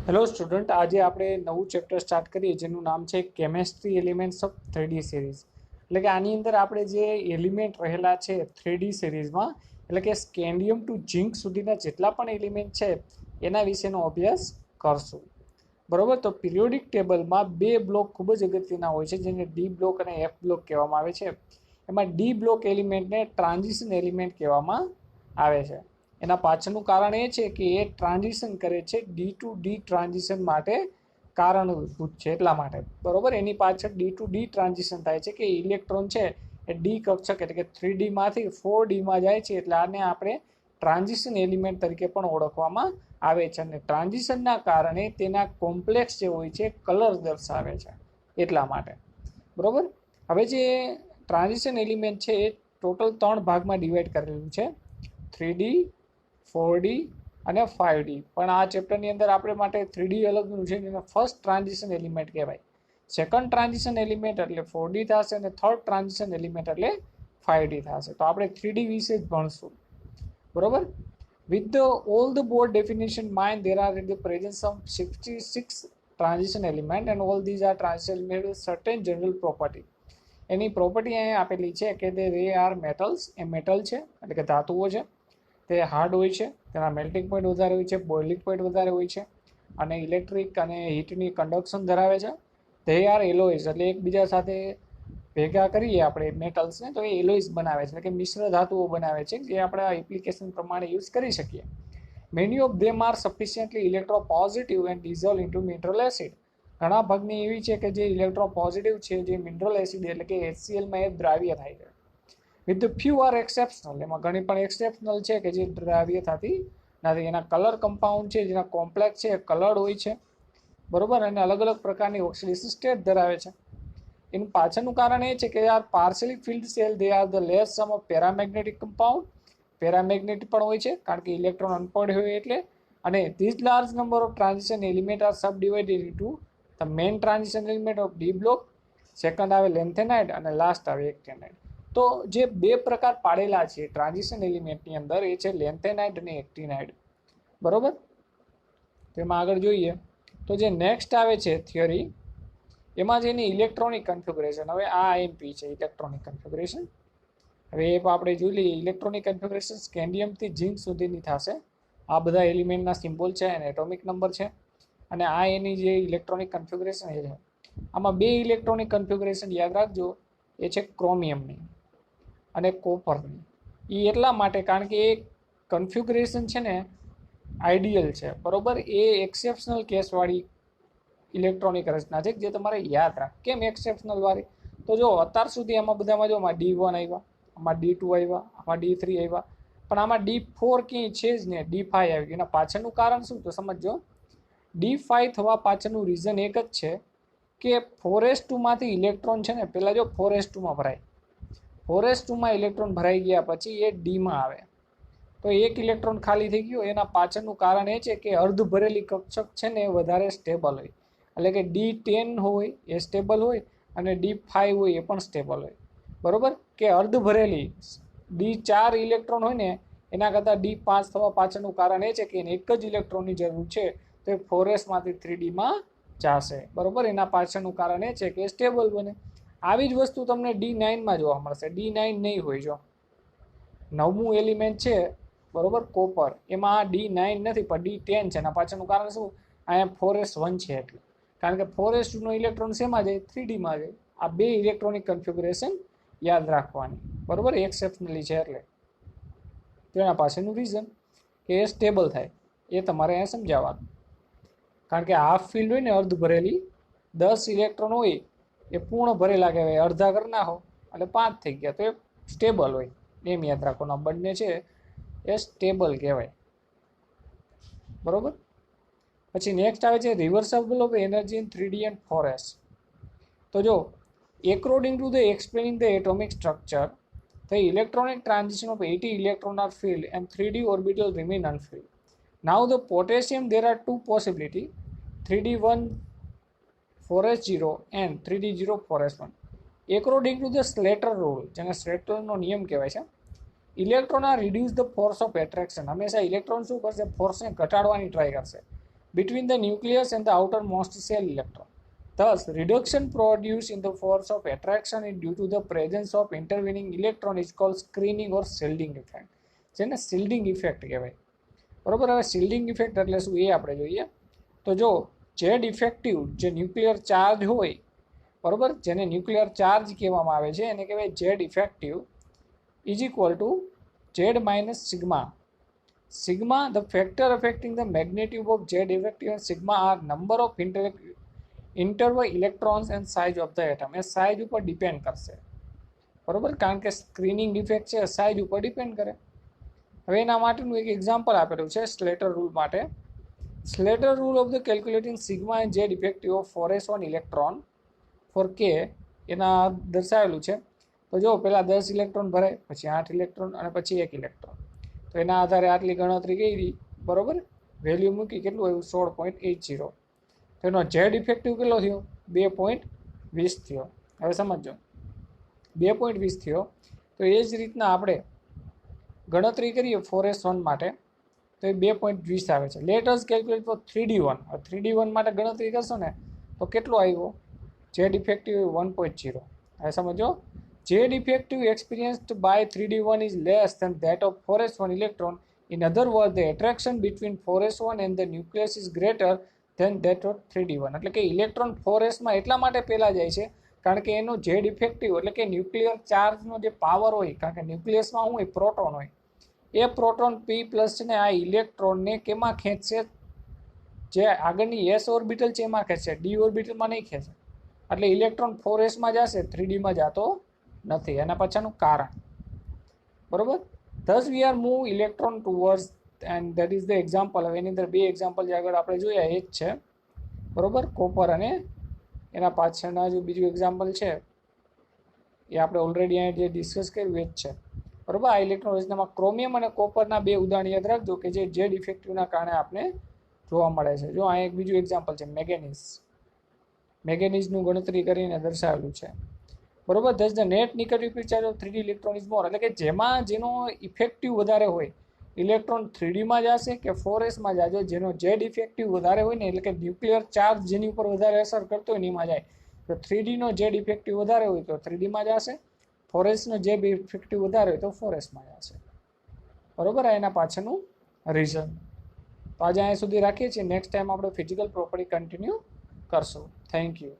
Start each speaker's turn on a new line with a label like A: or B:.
A: Hello student, આજે આપણે નવું ચેપ્ટર સ્ટાર્ટ કરીએ જેનું નામ છે chemistry elements of 3D series. એટલે કે આની અંદર આપણે જે એલિમેન્ટ રહેલા છે 3D સિરીઝમાં, એટલે કે સ્કેન્ડિયમ ટુ ઝિંક સુધીના જેટલા પણ એલિમેન્ટ છે એના વિશેનો અભ્યાસ કરશું. બરોબર, તો પિરિયોડિક ટેબલમાં બે બ્લોક ખૂબ જ અગત્યના હોય છે જેને ડી બ્લોક અને એફ બ્લોક કહેવામાં આવે છે. એમાં ડી બ્લોક એલિમેન્ટને ટ્રાન્ઝિશન એલિમેન્ટ કહેવામાં આવે છે. એના પાછળનું કારણ એ છે કે એ ટ્રાન્ઝિશન કરે છે ડી ટુ ડી ટ્રાન્ઝિશન માટે કારણભૂત છે એટલા માટે. બરોબર, એની પાછળ ડી ટુ ડી ટ્રાન્ઝિશન થાય છે કે ઇલેક્ટ્રોન છે એ ડી કક્ષક એટલે કે 3D માંથી 4D માં જાય છે, એટલે આને આપણે ટ્રાન્ઝિશન એલિમેન્ટ તરીકે પણ ઓળખવામાં આવે છે. અને ટ્રાન્ઝિશનના કારણે તેના કોમ્પ્લેક્સ જે હોય છે કલર દર્શાવે છે એટલા માટે. બરોબર, હવે જે ટ્રાન્ઝિશન એલિમેન્ટ છે એ ટોટલ 3 ભાગમાં ડિવાઈડ કરેલું છે: 3D, 4D અને 5D. પણ આ ચેપ્ટરની અંદર આપણે માટે 3D અલગનું છે, જેને ફર્સ્ટ ટ્રાન્ઝિશન એલિમેન્ટ કહેવાય. સેકન્ડ ટ્રાન્ઝિશન એલિમેન્ટ એટલે 4D થશે અને થર્ડ ટ્રાન્ઝિશન એલિમેન્ટ એટલે 5D થશે. તો આપણે 3D વિશે જ ભણશું. બરોબર, with all the board definition mind, there are in the presence of 66 transition element and all these are transition element with certain general property. Any property અહીંયા આપેલી છે કે they are metals. A metal છે એટલે કે ધાતુઓ છે. તે હાર્ડ હોય છે, તેના મેલ્ટિંગ પોઈન્ટ વધારે હોય છે, બોઇલિંગ પોઈન્ટ વધારે હોય છે અને ઇલેક્ટ્રિક અને હીટની કન્ડક્શન ધરાવે છે. તે આર એલોઇઝ એટલે એકબીજા સાથે ભેગા કરીએ આપણે મેટલ્સને તો એ એલોઇઝ બનાવે છે, એટલે કે મિશ્ર ધાતુઓ બનાવે છે જે આપણે એપ્લિકેશન પ્રમાણે યુઝ કરી શકીએ. Many of them are sufficiently electropositive and dissolve into mineral acid. ઘણા ભાગની એવી છે કે જે ઇલેક્ટ્રોપોઝિટિવ છે, જે મિનરલ એસિડ એટલે કે HCl એ દ્રાવ્ય થાય છે. With the few are exceptional, એમાં ઘણી પણ એક્સેપ્શનલ છે કે જે દ્રાવ્ય થતી નથી. એના કલર કમ્પાઉન્ડ છે, જેના કોમ્પ્લેક્સ છે, કલર્ડ હોય છે. બરોબર, અને અલગ અલગ પ્રકારની ઓક્સિડેશન સ્ટેટ ધરાવે છે. એનું પાછળનું કારણ એ છે કે are partially filled cell, they are the less sum of paramagnetic compound. Paramagnetic પણ હોય છે કારણ કે ઇલેક્ટ્રોન અનપોડ હોય એટલે. અને this large number of transition element are subdivided into the main transition element of d block, second આવે lanthanide અને લાસ્ટ આવે એક્ટેનાઇડ. તો જે બે પ્રકાર પાડેલા છે ટ્રાન્ઝિશન એલિમેન્ટની અંદર એ છે લેન્થેનાઇડ અને એક્ટિનાઇડ. બરોબર, તો એમાં આગળ જોઈએ તો જે નેક્સ્ટ આવે છે થિયરી, એમાં જેની ઇલેક્ટ્રોનિક કન્ફિગ્યુરેશન. હવે આ આઈએમપી છે ઇલેક્ટ્રોનિક કન્ફિગ્યુરેશન. હવે એ આપણે જોઈ લઈએ. ઇલેક્ટ્રોનિક કન્ફિગ્યુરેશન સ્કેન્ડિયમથી ઝિંક સુધીની થશે. આ બધા એલિમેન્ટના સિમ્બોલ છે અને એટોમિક નંબર છે, અને આ એની જે ઇલેક્ટ્રોનિક કન્ફિગ્યુરેશન એ છે. આમાં બે ઇલેક્ટ્રોનિક કન્ફિગ્યુરેશન યાદ રાખજો, એ છે ક્રોમિયમની અને કોપરની. એ એટલા માટે કારણ કે એ કન્ફિગ્યુરેશન છે ને આઈડિયલ છે. બરોબર, એ એક્સેપ્શનલ કેસવાળી ઇલેક્ટ્રોનિક રચના છે જે તમારે યાદ રાખ. કેમ એક્સેપ્શનલ વાળી? તો જો અત્યાર સુધી આમાં બધામાં જો આમાં D1 આવ્યા, આમાં D2 આવ્યા, આમાં D3 આવ્યા, પણ આમાં D4 ક્યાંય છે જ ને, D5 આવી ગયું. એના પાછળનું કારણ શું તો સમજો. D5 થવા પાછળનું રીઝન એક જ છે કે 4s2 માંથી ઇલેક્ટ્રોન છે ને પહેલાં જો 4s2 માં ભરાય, 4s2 માં ઇલેક્ટ્રોન ભરાઈ ગયા પછી એ ડીમાં આવે તો એક ઇલેક્ટ્રોન ખાલી થઈ ગયો. એના પાછળનું કારણ એ છે કે અર્ધ ભરેલી કક્ષક છે ને એ વધારે સ્ટેબલ હોય, એટલે કે D10 હોય એ સ્ટેબલ હોય અને D5 હોય એ પણ સ્ટેબલ હોય. બરોબર, કે અર્ધ ભરેલી D4 ઇલેક્ટ્રોન હોય ને એના કરતાં D5 થવા પાછળનું કારણ એ છે કે એને એક જ ઇલેક્ટ્રોનની જરૂર છે તો એ 4s માંથી 3D માં જશે. બરોબર, એના પાછળનું કારણ એ છે કે સ્ટેબલ બને. આવી જ વસ્તુ તમને D9 માં જોવા મળશે. D9 નહીં હોય. જો 9મું એલિમેન્ટ છે બરોબર કોપર, એમાં D9 નથી પણ D10 છે. એના પાછળનું કારણ શું? અહીંયા 4s1 છે એટલે, કારણ કે 4s2 નો ઇલેક્ટ્રોન શેમાં જાય? 3D માં જાય. આ બે ઇલેક્ટ્રોનિક કન્ફિગ્યુરેશન યાદ રાખવાની. બરોબર, એક્સેપ્શનલી છે એટલે. તેના પાછળનું રીઝન કે એ સ્ટેબલ થાય એ તમારે અહીંયા સમજાવવાનું. કારણ કે હાફ ફિલ્ડ હોય ને અર્ધ ભરેલી, 10 ઇલેક્ટ્રોન હોય એ પૂર્ણ ભરેલા કહેવાય. અડધા કરી નાખો એટલે 5 થઈ ગયા તો એ સ્ટેબલ હોય. એમ યાદ રાખવાનું. આ બંને છે એ સ્ટેબલ કહેવાય. બરોબર, પછી નેક્સ્ટ આવે છે reversible of energy in 3D and 4s. તો જો according to the explaining the atomic structure, the electronic transition of 80 electron are filled and 3D orbital remain unfilled. Now the potassium, there are two possibility, 3D1 4s0 and 3D0 4s1. According to the Slater rule, જેને સ્લેટરનો નિયમ કહેવાય છે, electron are reduce the force of attraction. હંમેશા electron શું કરશે? ફોર્સને ઘટાડવાની try કરશે. between the nucleus and the outermost shell electron. Thus, reduction produced in the force of attraction is due to the presence of intervening electron is called screening or shielding effect. જેને shielding effect કહેવાય. બરોબર. હવે shielding effect એટલે શું એ આપણે જોઈએ. તો જો જેડ ઇફેક્ટિવ જે ન્યુક્લિયર ચાર્જ હોય, બરોબર, જેને ન્યુક્લિયર ચાર્જ કહેવામાં આવે છે એને કહેવાય Z effective is equal to Z minus sigma. Sigma the factor affecting the magnitude of Z effective and sigma are number of interval electrons and size of the atom. એ size ઉપર depend કરશે, બરોબર, કારણ કે screening effect છે size ઉપર depend કરે. હવે એના માટેનું એક એક્ઝામ્પલ આપેલું છે સ્લેટર રૂલ માટે. Slater rule of the calculating sigma and Z effective of 4s1 electron four કે એના દર્શાવેલું છે. તો જો પહેલાં 10 ઇલેક્ટ્રોન ભરાય, પછી 8 ઇલેક્ટ્રોન અને પછી 1 ઇલેક્ટ્રોન. તો એના આધારે આટલી ગણતરી કરી, બરોબર, વેલ્યુ મૂકી, કેટલું આવ્યું 16.80. તો એનો જેડ ઇફેક્ટિવ કેટલો થયો 2.20 થયો. હવે સમજો 2.20 થયો. તો એ જ રીતના આપણે ગણતરી કરીએ 4s1 માટે તો એ 2.20 આવે છે. Let us calculate four 3d1. 3d1 માટે ગણતરી કરશો ને તો કેટલો આવ્યો જેડ ઇફેક્ટિવ 1.0. હવે સમજો Z effective experienced by 3d1 is less than that of 4s1 electron. In other words, the attraction between 4s1 and the nucleus is greater than that of 3d1. એટલે કે ઇલેક્ટ્રોન 4s માં એટલા માટે પહેલા જાય છે કારણ કે એનો જેડ ઇફેક્ટિવ એટલે કે ન્યુક્લિયર ચાર્જનો જે પાવર હોય, કારણ કે ન્યુક્લિયસમાં શું હોય, પ્રોટોન હોય, એ પ્રોટોન P પ્લસ ને આ ઇલેક્ટ્રોનને કેમાં ખેંચશે, જે આગળની એસ ઓર્બિટલ છે એમાં ખેંચશે, ડી ઓર્બિટલમાં નહીં ખેંચે. એટલે ઇલેક્ટ્રોન 4s માં જશે, 3d માં જતો નથી. એના પાછળનું કારણ, બરોબર. thus we are move electron towards and that is the example. હવે એની અંદર બે એક્ઝામ્પલ જે આગળ આપણે જોયા એ જ છે, બરોબર, કોપર અને એના પાછળના જે બીજું એક્ઝામ્પલ છે એ આપણે ઓલરેડી અહીંયા જે ડિસ્કસ કર્યું એ જ છે, બરોબર. આ ઇલેક્ટ્રોન રચનામાં ક્રોમિયમ અને કોપરના બે ઉદાહરણ યાદ રાખજો કે જે જેડ ઇફેક્ટિવના કારણે આપણે જોવા મળે છે. જો આ એક બીજું એક્ઝામ્પલ છે મેંગેનીઝનું ગણતરી કરીને દર્શાવેલું છે, બરોબર. This the net negative charge of 3d electron is more. એટલે કે જેનો ઇફેક્ટિવ વધારે હોય, ઇલેક્ટ્રોન 3d માં જશે કે 4s માં જાજો, જેનો જેડ ઇફેક્ટિવ વધારે હોય ને, એટલે કે ન્યુક્લિયર ચાર્જ જેની ઉપર વધારે અસર કરતો હોય એમાં જાય. તો 3d નો જેડ ઇફેક્ટિવ વધારે હોય તો 3d માં જશે, 4s નો જેડ ઇફેક્ટિવ વધારે હોય તો 4s માં જશે, બરોબર. એના પાછળનું રીઝન. તો આજે અહીંયા સુધી રાખીએ છીએ. નેક્સ્ટ ટાઈમ આપણે ફિઝિકલ પ્રોપર્ટી કન્ટિન્યુ કરશું. Thank you.